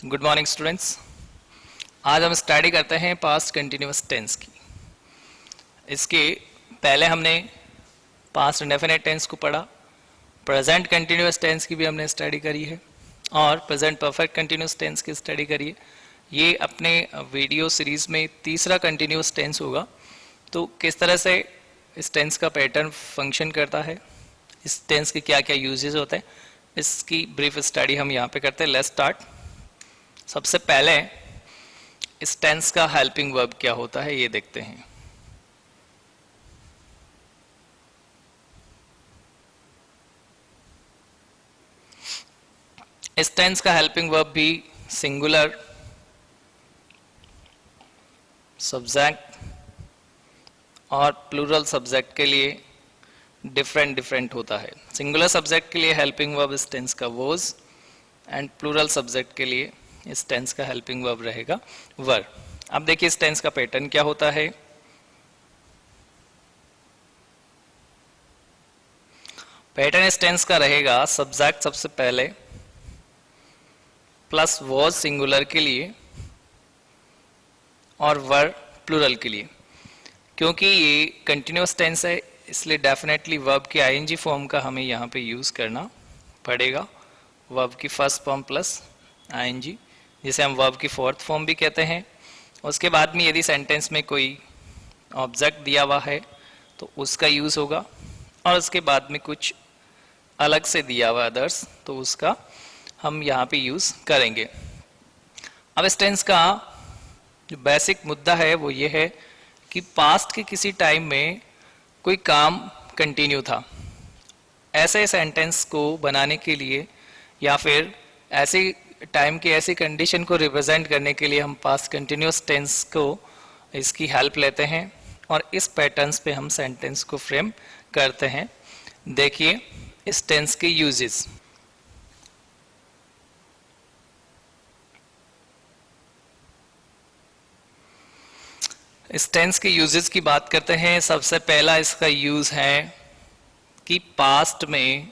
Good morning students. आज हम study करते हैं पास्ट कंटिन्यूअस टेंस की। इसके पहले हमने पास्ट इंडेफिनिट टेंस को पढ़ा, प्रेजेंट कंटिन्यूअस टेंस की भी हमने स्टडी करी है और प्रेजेंट परफेक्ट कंटिन्यूअस टेंस की स्टडी करी है। ये अपने वीडियो सीरीज में तीसरा कंटिन्यूअस टेंस होगा। तो किस तरह से इस टेंस का पैटर्न फंक्शन करता है, इस टेंस के क्या क्या यूजेस होते हैं, इसकी ब्रीफ स्टडी हम यहाँ पे करते हैं। Let's start. सबसे पहले इस टेंस का हेल्पिंग वर्ब क्या होता है ये देखते हैं। इस टेंस का हेल्पिंग वर्ब भी सिंगुलर सब्जेक्ट और प्लूरल सब्जेक्ट के लिए डिफरेंट होता है। सिंगुलर सब्जेक्ट के लिए हेल्पिंग वर्ब इस टेंस का वॉज एंड प्लूरल सब्जेक्ट के लिए इस टेंस का हेल्पिंग वर्ब रहेगा वर। अब देखिए इस टेंस का पैटर्न क्या होता है। पैटर्न इस टेंस का रहेगा सब्जेक्ट सबसे पहले प्लस वॉज सिंगुलर के लिए और वर प्लूरल के लिए। क्योंकि ये कंटिन्यूअस टेंस है इसलिए डेफिनेटली वर्ब के आईएनजी फॉर्म का हमें यहाँ पे यूज करना पड़ेगा। वर्ब की फर्स्ट फॉर्म प्लस आईएनजी, जिसे हम वर्ब की फोर्थ फॉर्म भी कहते हैं। उसके बाद में यदि सेंटेंस में कोई ऑब्जेक्ट दिया हुआ है तो उसका यूज होगा, और उसके बाद में कुछ अलग से दिया हुआ अदर्स तो उसका हम यहाँ पे यूज करेंगे। अब इस टेंस का जो बेसिक मुद्दा है वो ये है कि पास्ट के किसी टाइम में कोई काम कंटिन्यू था। ऐसे सेंटेंस को बनाने के लिए या फिर ऐसी टाइम की ऐसी कंडीशन को रिप्रेजेंट करने के लिए हम पास्ट कंटिन्यूअस टेंस को इसकी हेल्प लेते हैं और इस पैटर्न्स पे हम सेंटेंस को फ्रेम करते हैं। देखिए इस टेंस के यूजेस। इस टेंस के यूजेस की बात करते हैं। सबसे पहला इसका यूज है कि पास्ट में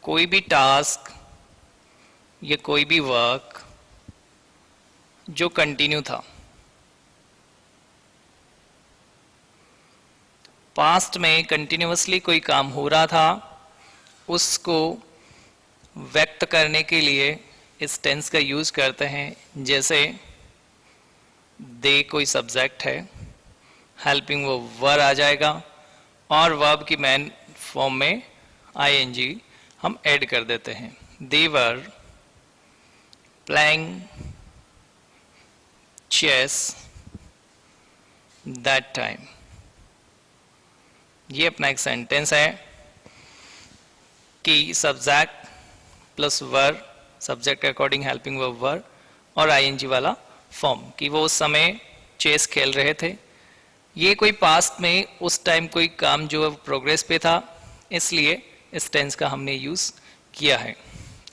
कोई भी टास्क या कोई भी वर्क जो कंटिन्यू था, पास्ट में कंटिन्यूअसली कोई काम हो रहा था, उसको व्यक्त करने के लिए इस टेंस का यूज करते हैं। जैसे दे कोई सब्जेक्ट है, हेल्पिंग वो वर आ जाएगा और वर्ब की मेन फॉर्म में आईएनजी हम ऐड कर देते हैं। दे वर playing chess that time। ये अपना एक सेंटेंस है कि सब्जेक्ट प्लस वर, सब्जेक्ट के अकॉर्डिंग हेल्पिंग वर्ब वर और आईएनजी वाला फॉर्म, कि वो उस समय चेस खेल रहे थे। ये कोई पास्ट में उस टाइम कोई काम जो प्रोग्रेस पे था, इसलिए इस टेंस का हमने यूज किया है।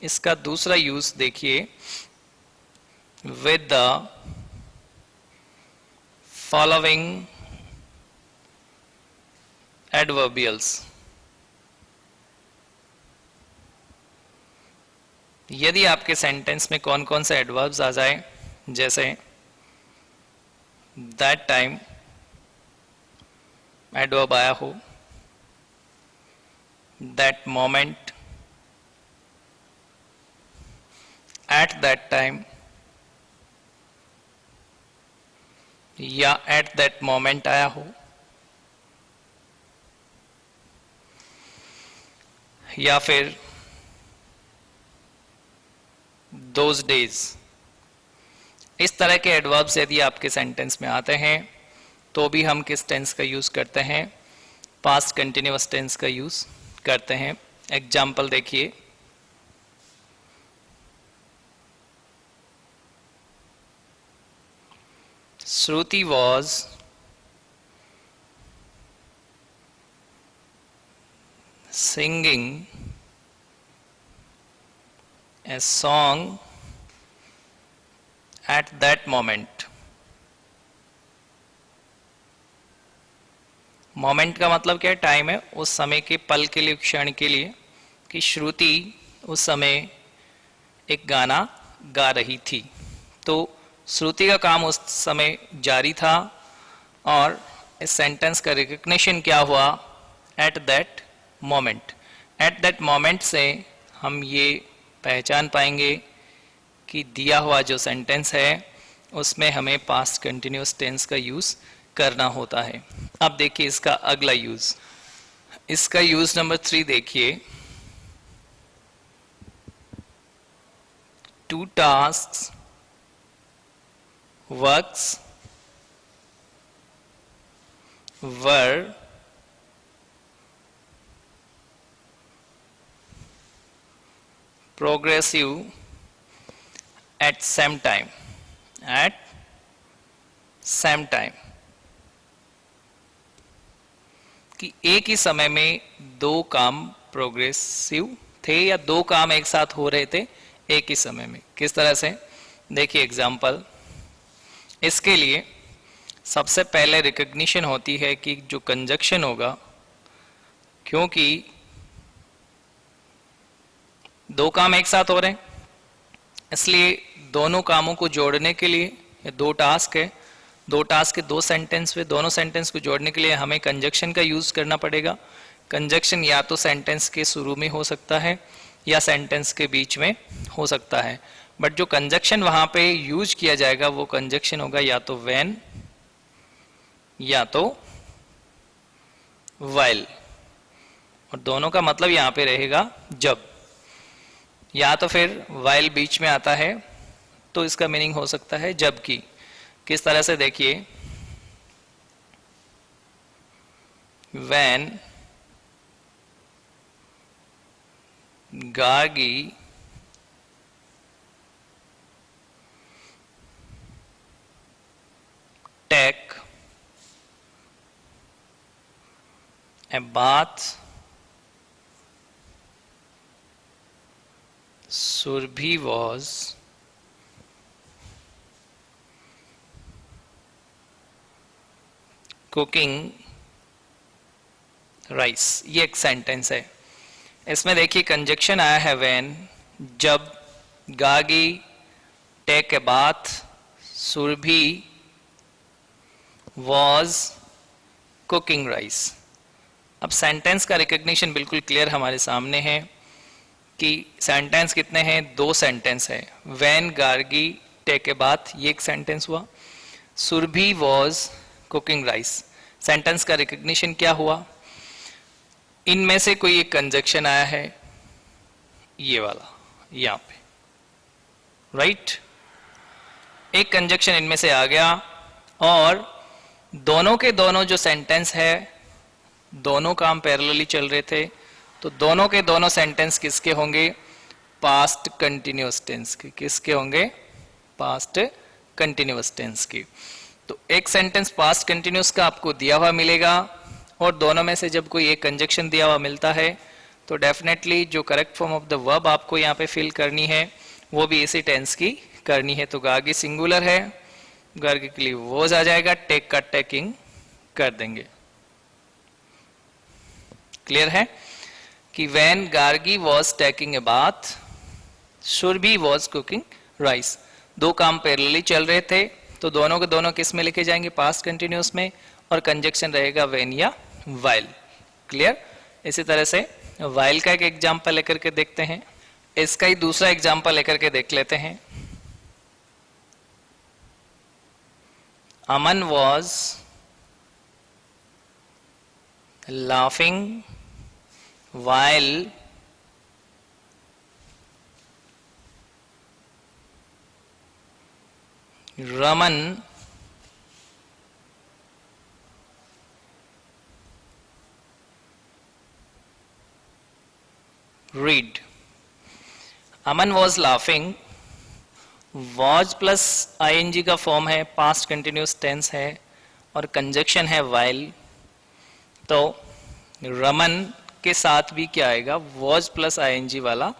इसका दूसरा यूज देखिए, with the following adverbials। यदि आपके सेंटेंस में कौन कौन से एडवर्ब्स आ जाए, जैसे that time एडवर्ब आया हो, that moment, at that time या एट दैट मोमेंट आया हो, या फिर दोज डेज। इस तरह के एडवर्ब्स यदि आपके सेंटेंस में आते हैं तो भी हम किस टेंस का यूज करते हैं, पास्ट कंटिन्यूअस टेंस का यूज करते हैं। एग्जाम्पल देखिए, Shruti was singing a song at that moment। Moment का मतलब क्या है, टाइम है, उस समय के पल के लिए, क्षण के लिए, कि श्रुति उस समय एक गाना गा रही थी। तो श्रुति का काम उस समय जारी था और इस सेंटेंस का रिकग्निशन क्या हुआ? At that moment. At that moment से हम ये पहचान पाएंगे कि दिया हुआ जो सेंटेंस है उसमें हमें पास्ट कंटिन्यूअस टेंस का यूज करना होता है। अब देखिए इसका अगला यूज, इसका यूज नंबर 3 देखिए। Two tasks works were progressive at same time, at same time, कि एक ही समय में दो काम प्रोग्रेसिव थे या दो काम एक साथ हो रहे थे एक ही समय में। किस तरह से? देखिए एग्जाम्पल। इसके लिए सबसे पहले रिकग्निशन होती है कि जो कंजक्शन होगा, क्योंकि दो काम एक साथ हो रहे हैं इसलिए दोनों कामों को जोड़ने के लिए, ये दो टास्क है, दो टास्क के दो सेंटेंस में, दोनों सेंटेंस को जोड़ने के लिए हमें कंजक्शन का यूज करना पड़ेगा। कंजक्शन या तो सेंटेंस के शुरू में हो सकता है या सेंटेंस के बीच में हो सकता है, बट जो कंजक्शन वहां पे यूज किया जाएगा वो कंजक्शन होगा या तो व्हेन या तो while, और दोनों का मतलब यहां पे रहेगा जब, या तो फिर while बीच में आता है तो इसका मीनिंग हो सकता है जबकि। किस तरह से? देखिए when Gargi take a bath, Surbhi was cooking rice। ये एक सेंटेंस है। इसमें देखिए कंजक्शन आया है व्हेन, जब, Gagi, take a bath, Surabhi was cooking rice. अब सेंटेंस का रिकग्निशन बिल्कुल क्लियर हमारे सामने है कि सेंटेंस कितने हैं? दो सेंटेंस है। When Gargi take a bath ये एक सेंटेंस हुआ, Surabhi was cooking rice. Sentence का रिकग्निशन क्या हुआ? इनमें से कोई एक कंजक्शन आया है, ये वाला यहां पे, राइट? एक कंजक्शन इनमें से आ गया और दोनों के दोनों जो सेंटेंस है, दोनों काम पैरेलली चल रहे थे, तो दोनों के दोनों सेंटेंस किसके होंगे? पास्ट कंटिन्यूअस टेंस के। किसके होंगे? पास्ट कंटिन्यूअस टेंस के। तो एक सेंटेंस पास्ट कंटिन्यूअस का आपको दिया हुआ मिलेगा और दोनों में से जब कोई एक कंजक्शन दिया हुआ मिलता है तो डेफिनेटली जो correct form of the verb आपको यहाँ पे फिल करनी है वो भी इसी टेंस की करनी है। तो गार्गी सिंगुलर है, गार्गी के लिए वॉज आ जाएगा, टेक का टेकिंग कर देंगे। क्लियर है कि when Gargi was taking a bath, Surabhi was cooking rice. दो काम पैरेलली चल रहे थे तो दोनों के दोनों किस में लिखे जाएंगे? पास्ट कंटिन्यूअस में, और कंजक्शन रहेगा व्हेन या while। क्लियर? इसी तरह से while का एक एग्जांपल लेकर के देखते हैं, इसका ही दूसरा एग्जांपल लेकर के देख लेते हैं। Aman was laughing while Raman read। Aman was laughing, was plus ING का फॉर्म है, पास्ट कंटिन्यूअस टेंस है और कंजक्शन है while। तो रमन के साथ भी क्या आएगा? वॉज प्लस आईएनजी वाला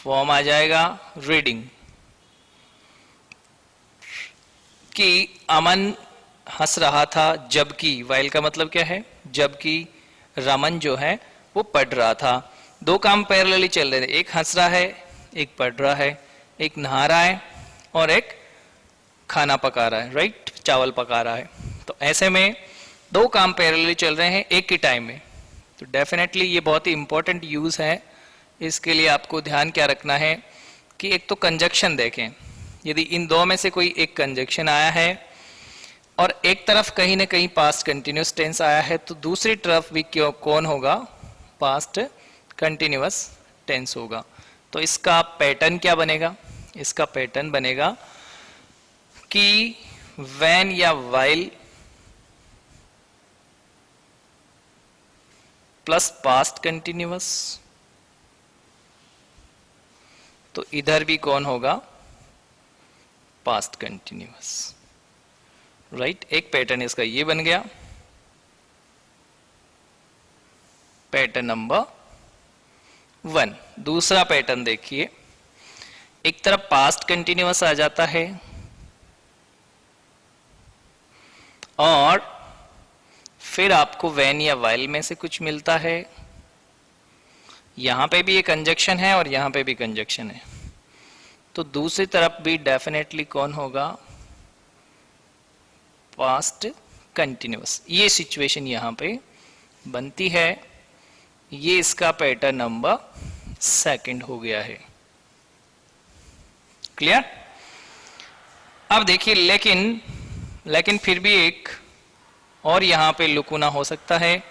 फॉर्म आ जाएगा, रीडिंग। कि अमन हंस रहा था जबकि, while का मतलब क्या है? जबकि रमन जो है वो पढ़ रहा था। दो काम पैरेलली चल रहे थे, एक हंस रहा है एक पढ़ रहा है। एक नहा रहा है और एक खाना पका रहा है, राइट, चावल पका रहा है। तो ऐसे में दो काम पैरेलली चल रहे हैं एक ही टाइम में। तो डेफिनेटली ये बहुत ही इंपॉर्टेंट यूज है। इसके लिए आपको ध्यान क्या रखना है कि एक तो कंजक्शन देखें, यदि इन दो में से कोई एक कंजक्शन आया है और एक तरफ कहीं ना कहीं पास्ट कंटिन्यूस टेंस आया है, तो दूसरी तरफ भी क्यों कौन होगा, पास्ट कंटिन्यूस टेंस होगा। तो इसका पैटर्न क्या बनेगा, इसका पैटर्न बनेगा कि व्हेन या व्हाइल प्लस पास्ट कंटिन्यूस, तो इधर भी कौन होगा, पास्ट कंटिन्यूस, राइट। एक पैटर्न इसका ये बन गया, पैटर्न नंबर 1। दूसरा पैटर्न देखिए, एक तरफ पास्ट कंटिन्यूस आ जाता है और फिर आपको व्हेन या व्हाइल में से कुछ मिलता है। यहां पे भी एक कंजक्शन है और यहां पे भी कंजक्शन है, तो दूसरी तरफ भी डेफिनेटली कौन होगा, पास्ट कंटिन्यूस। ये सिचुएशन यहां पे बनती है। ये इसका पैटर्न नंबर 2 हो गया है। क्लियर। अब देखिए, लेकिन फिर भी एक और यहां पे लुकुना हो सकता है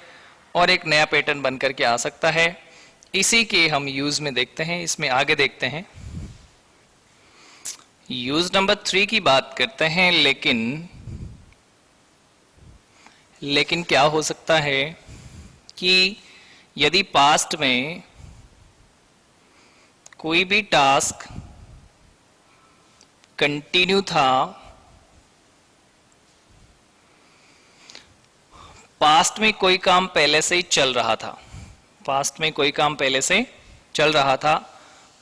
और एक नया पैटर्न बनकर के आ सकता है। इसी के हम यूज में देखते हैं, इसमें आगे देखते हैं। यूज नंबर 3 की बात करते हैं। लेकिन क्या हो सकता है कि यदि पास्ट में कोई भी टास्क कंटिन्यू था, पास्ट में कोई काम पहले से ही चल रहा था, पास्ट में कोई काम पहले से चल रहा था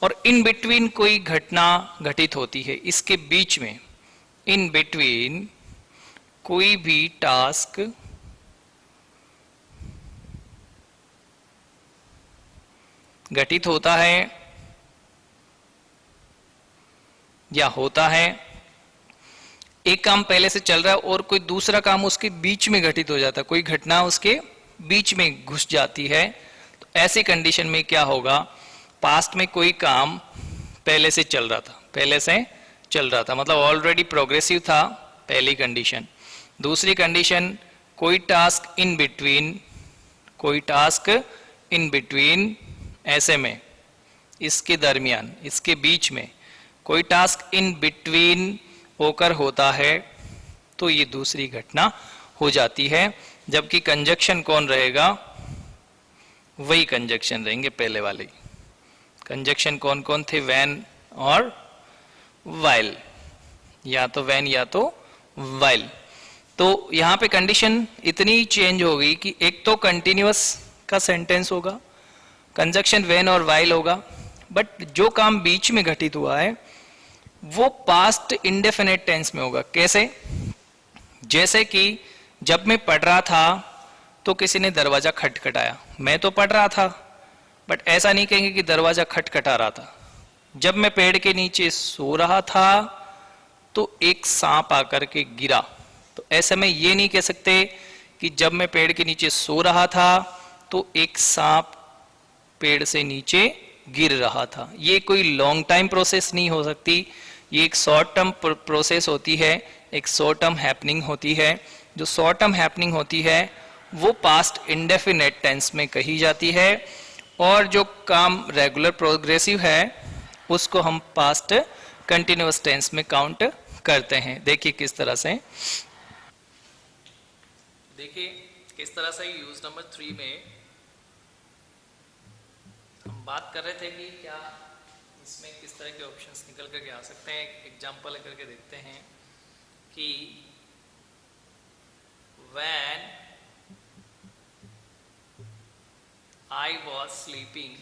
और इन बिटवीन कोई घटना घटित होती है, इसके बीच में इन बिटवीन कोई भी टास्क घटित होता है या होता है, एक काम पहले से चल रहा है और कोई दूसरा काम उसके बीच में घटित हो जाता है, कोई घटना उसके बीच में घुस जाती है, तो ऐसी कंडीशन में क्या होगा, पास्ट में कोई काम पहले से चल रहा था, पहले से चल रहा था मतलब ऑलरेडी प्रोग्रेसिव था, पहली कंडीशन। दूसरी कंडीशन, कोई टास्क इन बिटवीन, कोई टास्क इन बिटवीन, ऐसे में इसके दरमियान, इसके बीच में कोई टास्क इन बिटवीन होकर होता है, तो ये दूसरी घटना हो जाती है। जबकि कंजक्शन कौन रहेगा, वही कंजक्शन रहेंगे पहले वाले। कंजक्शन कौन कौन थे, व्हेन और व्हाइल, या तो व्हेन या तो व्हाइल। तो यहां पे कंडीशन इतनी चेंज हो गई कि एक तो कंटिन्यूअस का सेंटेंस होगा, कंजक्शन व्हेन और व्हाइल होगा, बट जो काम बीच में घटित हुआ है वो पास्ट इंडेफिनिट टेंस में होगा। कैसे, जैसे कि जब मैं पढ़ रहा था तो किसी ने दरवाजा खटखटाया, मैं तो पढ़ रहा था, बट ऐसा नहीं कहेंगे कि दरवाजा खटखटा रहा था। जब मैं पेड़ के नीचे सो रहा था तो एक सांप आकर के गिरा, तो ऐसे में ये नहीं कह सकते कि जब मैं पेड़ के नीचे सो रहा था तो एक सांप पेड़ से नीचे गिर रहा था। ये कोई लॉन्ग टाइम प्रोसेस नहीं हो सकती, ये एक शॉर्ट टर्म प्रोसेस होती है, एक शॉर्ट टर्म हैपनिंग होती है। जो शॉर्ट टर्म हैपनिंग होती है वो पास्ट इंडेफिनेट टेंस में कही जाती है, और जो काम रेगुलर प्रोग्रेसिव है उसको हम पास्ट कंटिन्यूअस टेंस में काउंट करते हैं। देखिए किस तरह से, देखिए किस तरह से यूज नंबर 3 में हम बात कर रहे थे कि क्या इसमें किस तरह के ऑप्शंस निकल करके आ सकते हैं। एग्जांपल लेकर के देखते हैं कि when I was sleeping,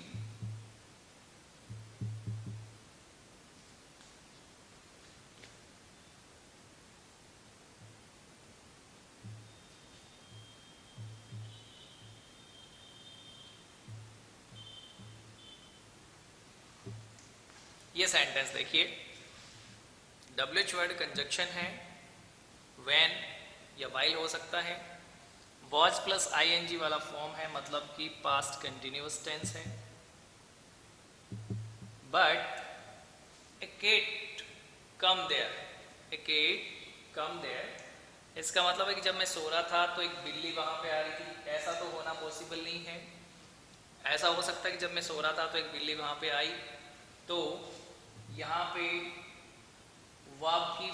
ये सेंटेंस देखिए, WH वर्ड कंजक्शन है, when या while हो सकता है, was प्लस ing वाला फॉर्म है, मतलब कि पास्ट कंटिन्यूअस टेंस है, but a cat come there, a cat come there, इसका मतलब है कि जब मैं सो रहा था तो एक बिल्ली वहां पे आ रही थी, ऐसा तो होना पॉसिबल नहीं है। ऐसा हो सकता है कि जब मैं सो रहा था तो एक बिल्ली वहां पे आई, तो यहाँ पे वर्ब की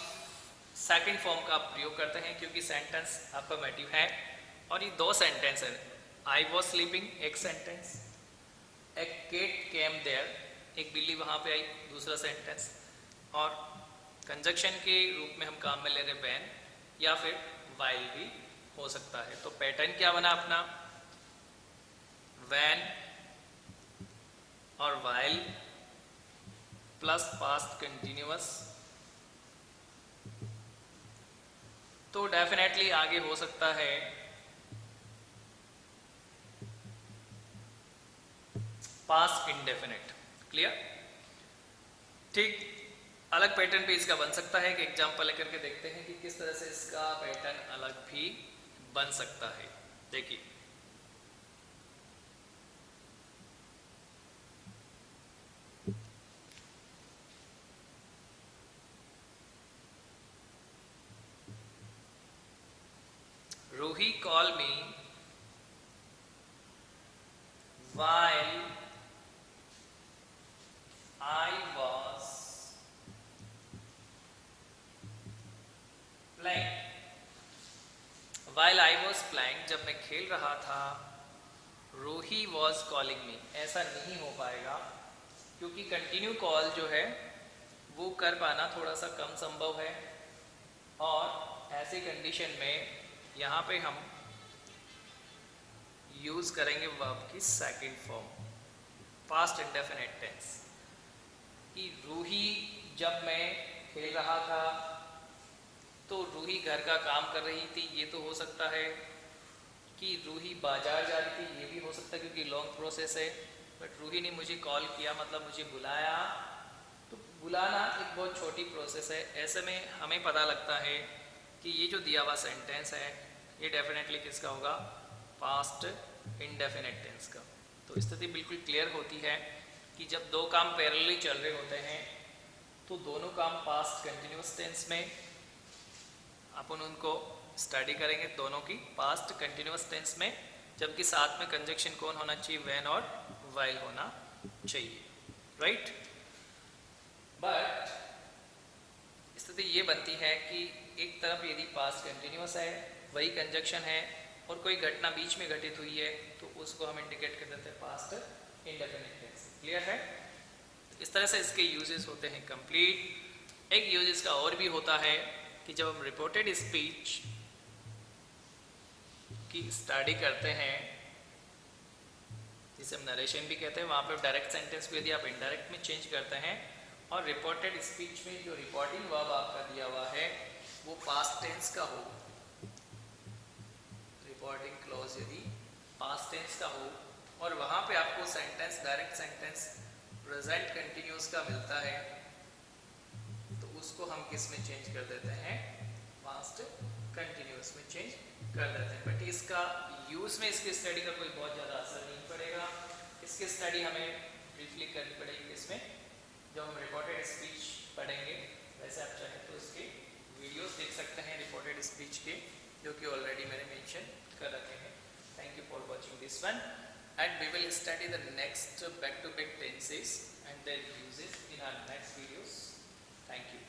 सेकंड फॉर्म का आप प्रयोग करते हैं क्योंकि सेंटेंस अफर्मेटिव है, और ये दो सेंटेंस है, आई वॉज स्लीपिंग एक sentence, a cat came there, एक बिल्ली वहां पे आई दूसरा सेंटेंस, और कंजक्शन के रूप में हम काम में ले रहे व्हेन या फिर वाइल भी हो सकता है। तो पैटर्न क्या बना अपना, व्हेन और वाइल प्लस पास्ट कंटिन्यूअस, तो डेफिनेटली आगे हो सकता है पास्ट इंडेफिनिट। क्लियर? ठीक, अलग पैटर्न भी इसका बन सकता है, कि एग्जांपल लेकर के देखते हैं कि किस तरह से इसका पैटर्न अलग भी बन सकता है। देखिए, Ruhi called me while I was playing. While I was playing, जब मैं खेल रहा था, रूही was calling me, ऐसा नहीं हो पाएगा क्योंकि कंटिन्यू कॉल जो है वो कर पाना थोड़ा सा कम संभव है, और ऐसी कंडीशन में यहाँ पे हम यूज करेंगे वर्ब की second form, past indefinite tense, कि रूही जब मैं खेल रहा था तो रूही घर का काम कर रही थी, ये तो हो सकता है, कि रूही बाजार जा रही थी, ये भी हो सकता है क्योंकि लॉन्ग प्रोसेस है, बट रूही ने मुझे कॉल किया मतलब मुझे बुलाया, तो बुलाना एक बहुत छोटी प्रोसेस है। ऐसे में हमें पता लगता है कि ये जो दिया हुआ सेंटेंस है ये डेफिनेटली किसका होगा, पास्ट इंडेफिनिट टेंस का। तो स्थिति बिल्कुल क्लियर होती है कि जब दो काम पैरेलली चल रहे होते हैं तो दोनों काम पास्ट कंटिन्यूअस टेंस में, अपन उनको स्टडी करेंगे दोनों की पास्ट कंटिन्यूअस टेंस में, जबकि साथ में कंजक्शन कौन होना चाहिए, व्हेन और वाइल होना चाहिए, राइट। बट स्थिति ये बनती है कि एक तरफ यदि पास्ट कंटिन्यूअस है, वही कंजक्शन है, और कोई घटना बीच में घटित हुई है, तो उसको हम इंडिकेट कर देते हैं पास्ट इंडेफिनिट टेंस। क्लियर है? इस तरह से इसके यूजेस होते हैं कंप्लीट। एक यूज इसका और भी होता है कि जब हम रिपोर्टेड स्पीच की स्टडी करते हैं, जिसे हम नरेशन भी कहते हैं, वहाँ पे डायरेक्ट सेंटेंस को यदि आप इनडायरेक्ट में चेंज करते हैं, और रिपोर्टेड स्पीच में जो रिपोर्टिंग वर्ब आपका दिया हुआ है वो पास्ट टेंस का हो, रिपोर्टिंग क्लॉज यदि पास्ट टेंस का हो, और वहाँ पे आपको sentence, direct sentence present continuous का मिलता है, तो उसको हम किस में चेंज कर देते हैं, पास्ट कंटिन्यूअस में चेंज कर देते हैं। बट इसका यूज में इसकी स्टडी का कोई बहुत ज़्यादा असर नहीं पड़ेगा, इसकी स्टडी हमें ब्रीफली करनी पड़ेगी इसमें जब हम रिपोर्टेड स्पीच पढ़ेंगे। वैसे आप चाहें तो इसके वीडियोस देख सकते हैं रिपोर्टेड स्पीच के, जो कि ऑलरेडी मैंने मेंशन कर रखे हैं। Thank you for watching this one, and we will study the next back-to-back tenses and their uses in our next videos. Thank you.